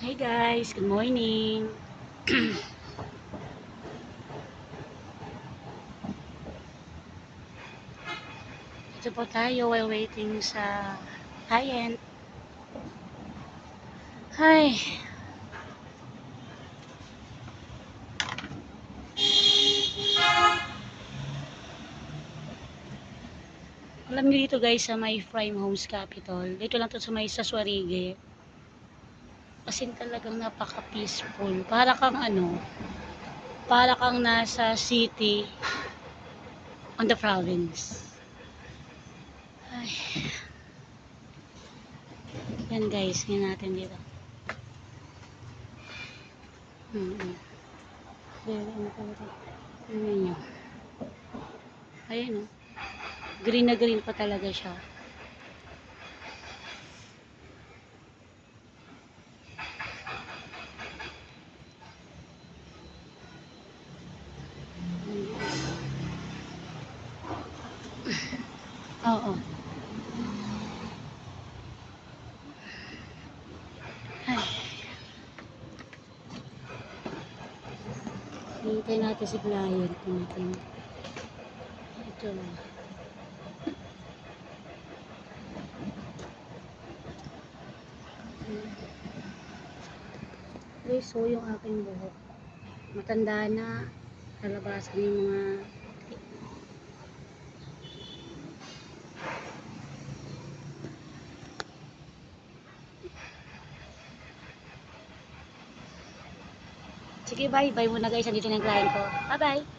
Hi guys, good morning. Ito po tayo while waiting sa client. Hi. Alam niyo dito guys sa may Prime Homes Capital. Dito lang to sa may Saswarige. Kasi talagang napaka-peaceful. Para kang nasa city on the province. Ay. Yan guys, ngayon natin dito. Tingnan nyo. Ayan o. Green na green pa talaga siya. Oo. Ay. Hintay natin si client natin. Ito. Guys, so yung aking buhok. Matanda na. Nalabasan yung mga sige, bye. Bye muna guys. Andito na yung client ko. Bye-bye.